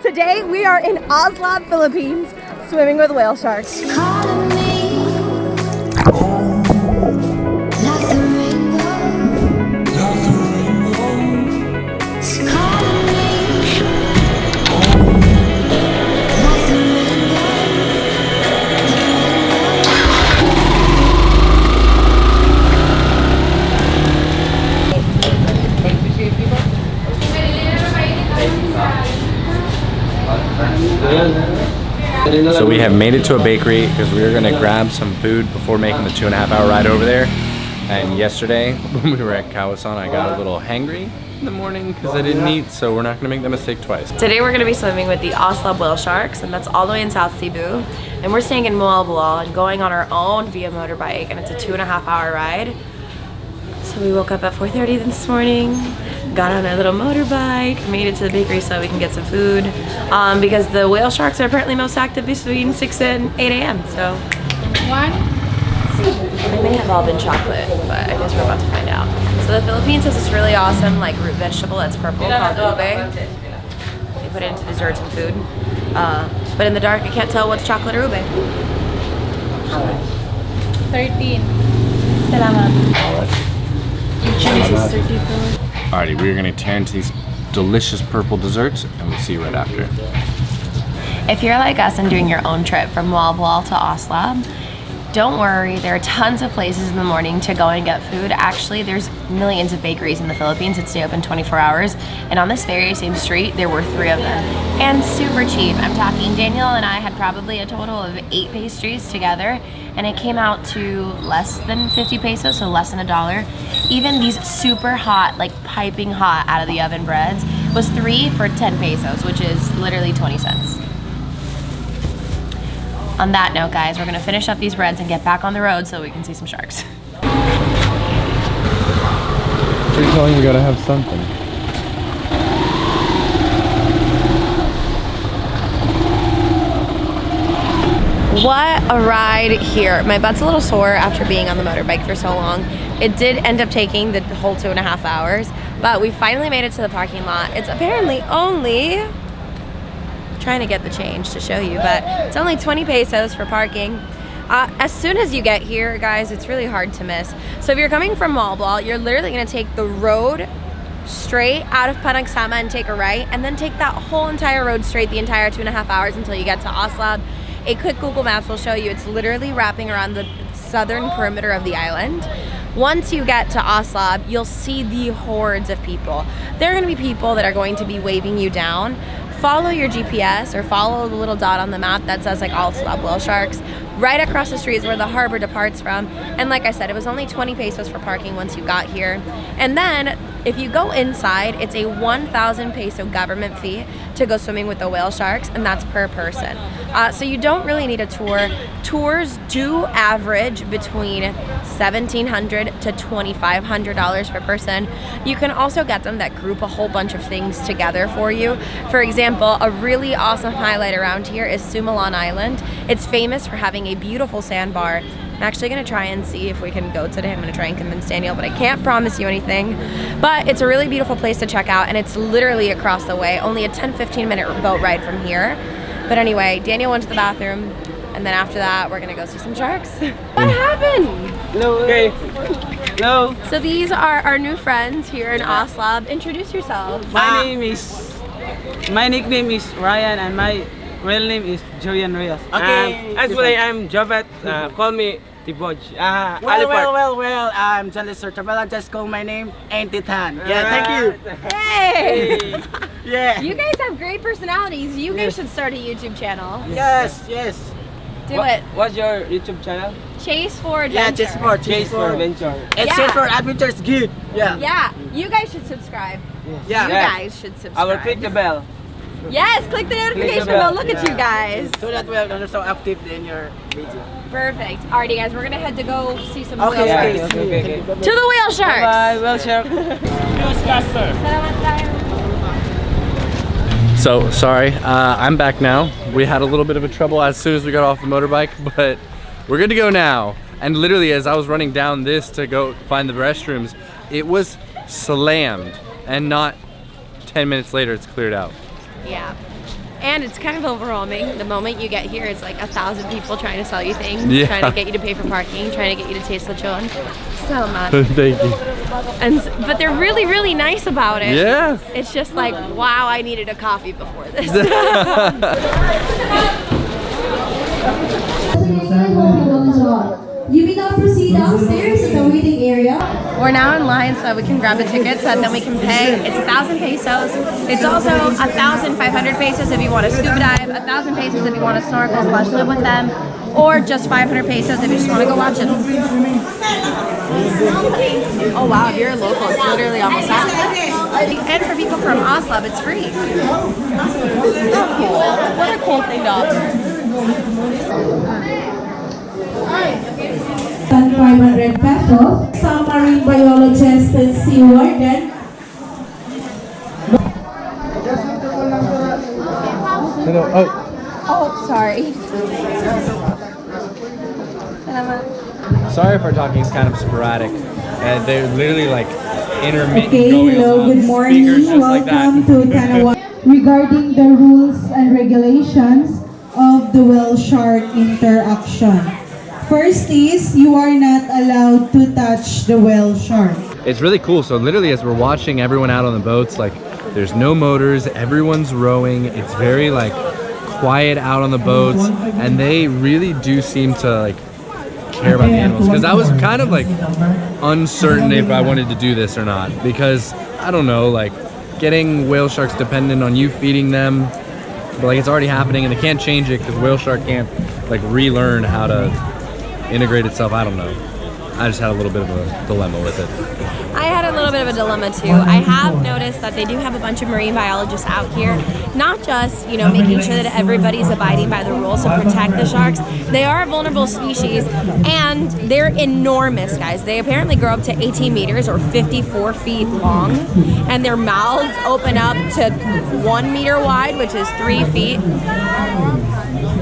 Today we are in Oslob, Philippines, swimming with whale sharks. So we have made it to a bakery because we were gonna grab some food before making the 2.5-hour ride over there. And yesterday when we were at Kawasan, I got a little hangry in the morning because I didn't eat, so we're not gonna make that mistake twice. Today we're gonna be swimming with the Oslob whale sharks, and that's all the way in South Cebu. And we're staying in Moalboal and going on our own via motorbike, and it's a 2.5-hour ride. So we woke up at 4:30 this morning, got on our little motorbike, made it to the bakery so we can get some food. Because the whale sharks are apparently most active between 6 and 8 a.m. So they may have all been chocolate, but I guess we're about to find out. So the Philippines has this really awesome like root vegetable that's purple called ube. They put it into desserts and food. But in the dark I can't tell what's chocolate or ube. 13. Salamat. Alrighty, we're gonna tear into these delicious purple desserts and we'll see you right after. If you're like us and doing your own trip from Moalboal to Oslob, don't worry, there are tons of places in the morning to go and get food. Actually, there's millions of bakeries in the Philippines that stay open 24 hours. And on this very same street, there were 3 of them. And super cheap. I'm talking, Daniel and I had probably a total of 8 pastries together. And it came out to less than 50 pesos, so less than $1. Even these super hot, like piping hot out of the oven breads was 3 for 10 pesos, which is literally 20 cents. On that note, guys, we're gonna finish up these breads and get back on the road so we can see some sharks. So you're telling me we gotta have something. What a ride here. My butt's a little sore after being on the motorbike for so long. It did end up taking the whole 2.5 hours, but we finally made it to the parking lot. It's apparently only, trying to get the change to show you, but it's only 20 pesos for parking. As soon as you get here, guys, it's really hard to miss. So if you're coming from Moalboal, you're literally gonna take the road straight out of Panagsama and take a right, and then take that whole entire road straight the entire 2.5 hours until you get to Oslob. A quick Google Maps will show you it's literally wrapping around the southern perimeter of the island. Once you get to Oslob, you'll see the hordes of people. There are gonna be people that are going to be waving you down. Follow your GPS or follow the little dot on the map that says like Oslob whale sharks. Right across the street is where the harbor departs from. And like I said, it was only 20 pesos for parking once you got here. And then if you go inside, it's a 1,000 peso government fee to go swimming with the whale sharks, and that's per person. So you don't really need a tour. Tours do average between $1,700 to $2,500 per person. You can also get them that group a whole bunch of things together for you. For example, a really awesome highlight around here is Sumalan Island. It's famous for having a beautiful sandbar. I'm actually gonna try and see if we can go today. I'm gonna try and convince Daniel, but I can't promise you anything. But it's a really beautiful place to check out, and it's literally across the way, only a 10-15 minute boat ride from here. But anyway, Daniel went to the bathroom, and then after that, we're gonna go see some sharks. What happened? Hello. Okay. Hello. So these are our new friends here in Oslob. Introduce yourself. My nickname is Ryan, and my real name is Julian Reyes. Okay. Actually, I'm Jovet. Call me Tiboj. Well, I'm Jalisur Tabela. Just call my name, Auntie Tan. Yeah, thank you. Hey! Yeah. You guys have great personalities. You guys should start a YouTube channel. Yes. Do it. What's your YouTube channel? Chase for Adventure. Yeah, just for Chase for Adventure. It's Yeah. for adventure is good. Yeah. Yeah, you guys should subscribe. Yeah. You guys should subscribe. I will click the bell. Yes, click the notification bell. Look at you guys. So that we're gonna so active in your video. Perfect. Alrighty, guys, we're gonna head to go see some Okay. whale Okay. sharks. Okay. To the whale sharks. Bye, well, shark. Salamat tayo. So, sorry, I'm back now. We had a little bit of a trouble as soon as we got off the motorbike, but we're good to go now. And literally, as I was running down this to go find the restrooms, it was slammed, and not 10 minutes later, it's cleared out. Yeah. And it's kind of overwhelming. The moment you get here, it's like 1,000 people trying to sell you things, Yeah. trying to get you to pay for parking, trying to get you to taste lechon. So much. Thank you. But they're really, really nice about it. Yeah. It's just like, wow, I needed a coffee before this. You may now proceed downstairs to the waiting area. We're now in line so that we can grab a ticket so that then we can pay. It's 1,000 pesos. It's also 1,500 pesos if you want to scuba dive, 1,000 pesos if you want to snorkel / live with them, or just 500 pesos if you just want to go watch it. Oh wow, if you're a local, it's literally almost half. And for people from Oslob, it's free. Oh, cool. What a cool thing to offer. 500 pesos. Some marine biologist and sea warden. Oh, sorry. Sorry if our talking is kind of sporadic. They're literally like intermittent. Okay, going hello, on. good morning. Speakers just like that. Welcome to Tanawa. Regarding the rules and regulations of the whale-shark interaction. First is, you are not allowed to touch the whale shark. It's really cool. So literally as we're watching everyone out on the boats, like there's no motors, everyone's rowing. It's very like quiet out on the boats, and they really do seem to like care about the animals, because I was kind of like uncertain if I wanted to do this or not, because I don't know, like getting whale sharks dependent on you feeding them, but like it's already happening and they can't change it because whale shark can't like relearn how to integrate itself. I don't know. I just had a little bit of a dilemma with it. I had a little bit of a dilemma too. I have noticed that they do have a bunch of marine biologists out here, not just, you know, making sure that everybody's abiding by the rules to protect the sharks. They are a vulnerable species and they're enormous, guys. They apparently grow up to 18 meters or 54 feet long, and their mouths open up to 1 meter wide, which is 3 feet.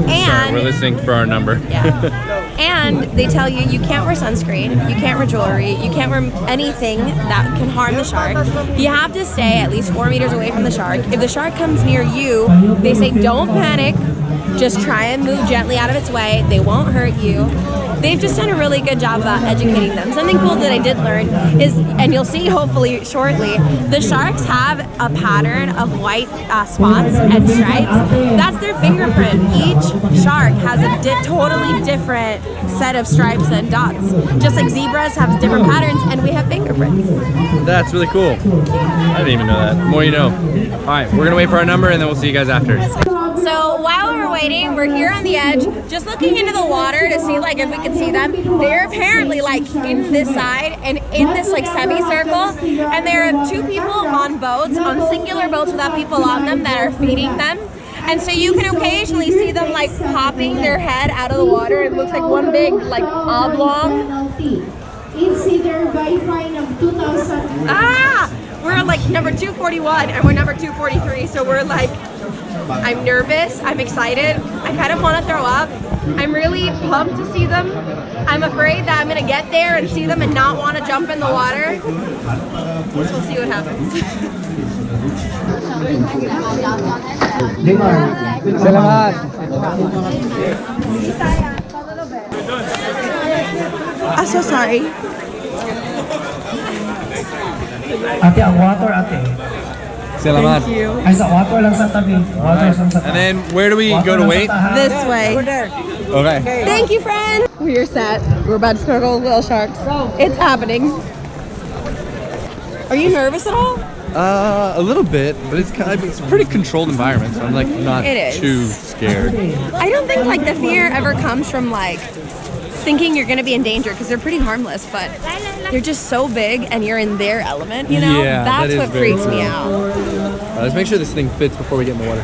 And Sorry, we're listening for our number. Yeah. And they tell you you can't wear sunscreen, you can't wear jewelry, you can't wear anything that can harm the shark. You have to stay at least 4 meters away from the shark. If the shark comes near you, they say don't panic, just try and move gently out of its way. They won't hurt you. They've just done a really good job about educating them. Something cool that I did learn is, and you'll see hopefully shortly, the sharks have a pattern of white spots and stripes. That's their fingerprint. Each shark has a totally different set of stripes and dots. Just like zebras have different patterns, and we have fingerprints. That's really cool. I didn't even know that. The more you know. All right, we're gonna wait for our number and then we'll see you guys after. So while we're waiting, we're here on the edge, just looking into the water to see like if we can see them. They're apparently like in this side and in this like semicircle, and there are 2 people on boats, on singular boats without people on them, that are feeding them. And so you can occasionally see them like popping their head out of the water. It looks like one big like oblong. It's either by fine of 2,000. We're like number 241 and we're number 243, so we're like, I'm nervous, I'm excited, I kind of want to throw up. I'm really pumped to see them. I'm afraid that I'm going to get there and see them and not want to jump in the water. So we'll see what happens. I'm so sorry. Ate, ang water, ate. Salamat. Ay, sa water lang sa tabi. Water lang sa tabi. And then where do we go to wait? This way. Okay. Thank you, friend. We're set. We're about to snorkel with whale sharks. It's happening. Are you nervous at all? A little bit, but it's kind of, it's a pretty controlled environment, so I'm like not It is. too scared. I don't think like the fear ever comes from like thinking you're gonna be in danger, because they're pretty harmless, but they're just so big and you're in their element, you know? Yeah, that That's is what very freaks me cool. out. Let's make sure this thing fits before we get in the water.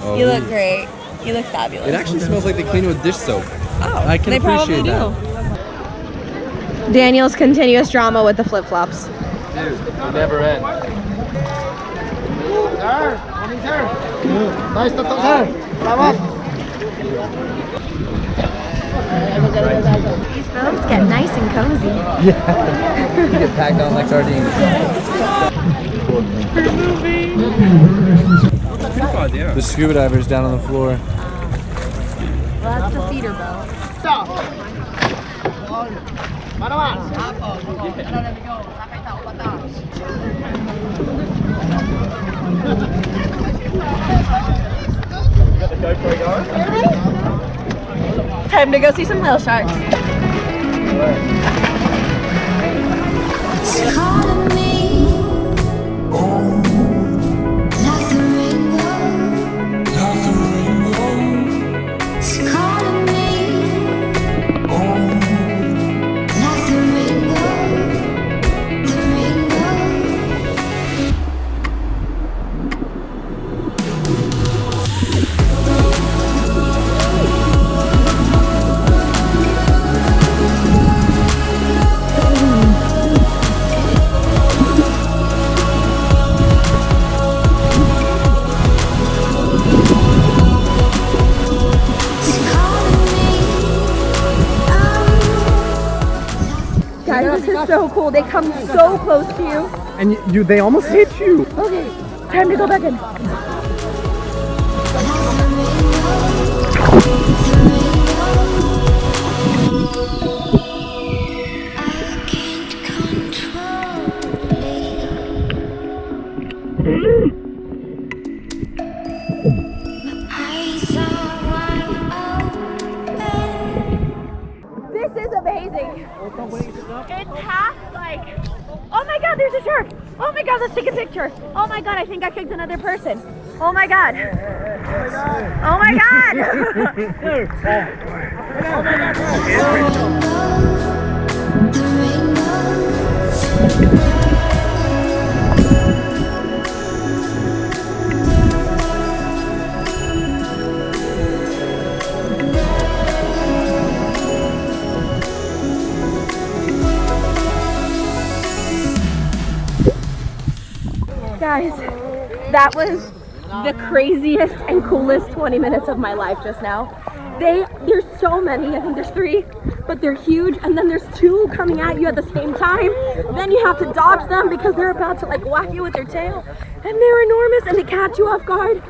Oh, You look great. You look fabulous. It actually smells like they clean it with dish soap. Oh, I can they probably appreciate do. that. Daniel's continuous drama with the flip-flops. Dude, they never end. Sir, morning, sir. Nice to talk, sir. Salamat. These boats get nice and cozy. Yeah. You get packed on like sardines. The scuba diver's down on the floor. Well, that's the feeder boat. Time to go see some whale sharks. Guys, this is so cool. They come so close to you. And they almost hit you. Okay, time to go back in. This is amazing. It's half like, oh my god, there's a shark. Oh my god, let's take a picture. Oh my god, I think I kicked another person. Oh my god. Oh my god. Guys, that was the craziest and coolest 20 minutes of my life just now. There's so many, I think there's 3, but they're huge, and then there's 2 coming at you at the same time. Then you have to dodge them because they're about to like whack you with their tail, and they're enormous and they catch you off guard.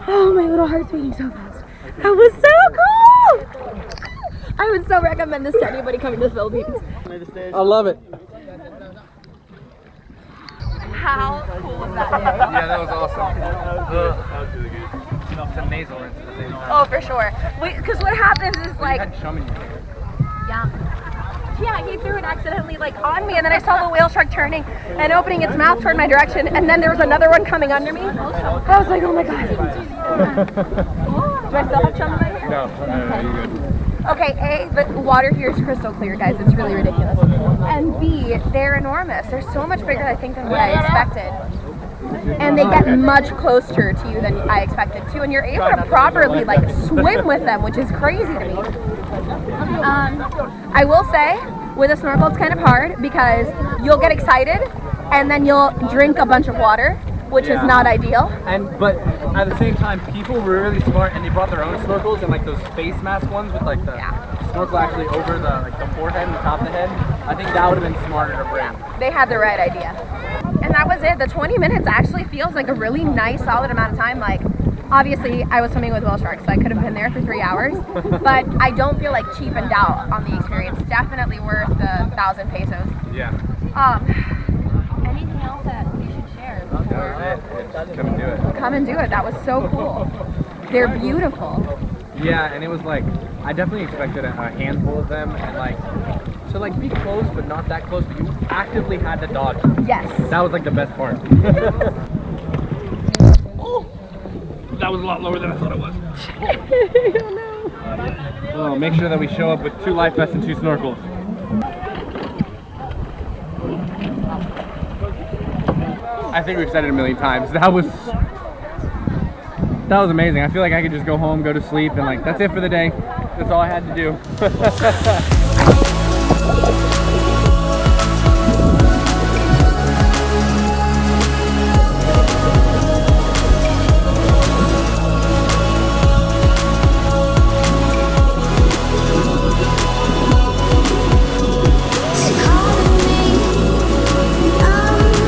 Oh, my little heart's beating so fast. That was so cool! I would so recommend this to anybody coming to the Philippines. I love it. How cool was that? Yeah, that was awesome. That was really good. Some nasal rinse at the same time. Oh, for sure. Because what happens is like, yeah, he threw it accidentally like on me, and then I saw the whale shark turning and opening its mouth toward my direction, and then there was another one coming under me. I was like, oh my god. Do I still have chum in my hair? No, you're good. Okay, A, the water here is crystal clear, guys. It's really ridiculous. And B, they're enormous. They're so much bigger, I think, than what I expected. And they get much closer to you than I expected to. And you're able to properly, like, swim with them, which is crazy to me. I will say, with a snorkel, it's kind of hard because you'll get excited and then you'll drink a bunch of water, which is not ideal. But at the same time, people were really smart and they brought their own snorkels and like those face mask ones with like the snorkel actually over the forehead and the top of the head. I think that would have been smarter to bring. They had the right idea. And that was it. The 20 minutes actually feels like a really nice, solid amount of time. Like, obviously, I was swimming with whale sharks, so I could have been there for 3 hours. But I don't feel like cheapened out on the experience. Definitely worth the 1,000 pesos. Yeah. Anything else that we should share? Come and do it. Come and do it. That was so cool. They're beautiful. Yeah, and it was like, I definitely expected a handful of them and like, to like be close but not that close, but you actively had to dodge. Yes. That was like the best part. Oh, that was a lot lower than I thought it was. Oh no. Oh, make sure that we show up with 2 life vests and 2 snorkels. I think we've said it a million times. That was amazing. I feel like I could just go home, go to sleep, and like that's it for the day. That's all I had to do.